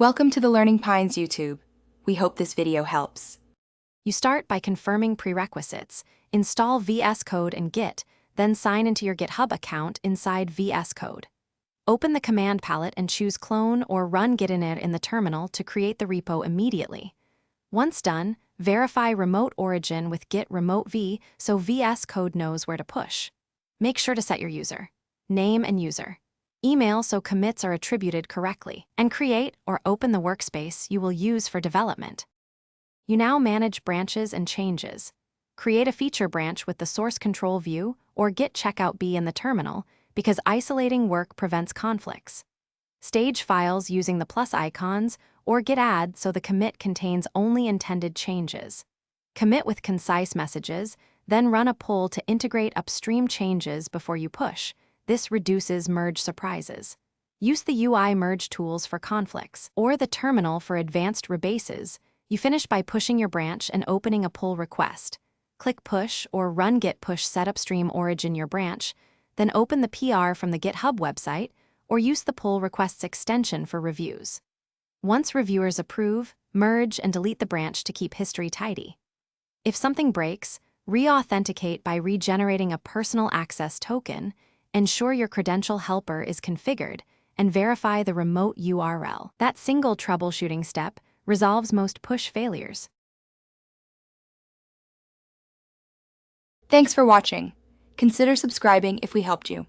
Welcome to the Learning Pines YouTube. We hope this video helps. You start by confirming prerequisites, install Vscode and Git, then sign into your GitHub account inside Vscode. Open the command palette and choose clone or run gitinit in the terminal to create the repo immediately. Once done, verify remote origin with git remote v so Vscode knows where to push. Make sure to set your user name and user email so commits are attributed correctly, and create or open the workspace you will use for development. You now manage branches and changes. Create a feature branch with the source control view or git checkout B in the terminal because isolating work prevents conflicts. Stage files using the plus icons or git add so the commit contains only intended changes. Commit with concise messages, then run a pull to integrate upstream changes before you push. This reduces merge surprises. Use the UI merge tools for conflicts or the terminal for advanced rebases. You finish by pushing your branch and opening a pull request. Click push or run git push set upstream origin your branch, then open the PR from the GitHub website or use the pull requests extension for reviews. Once reviewers approve, merge and delete the branch to keep history tidy. If something breaks, re-authenticate by regenerating a personal access token, ensure your credential helper is configured, and verify the remote URL. That single troubleshooting step resolves most push failures. Thanks for watching. Consider subscribing if we helped you.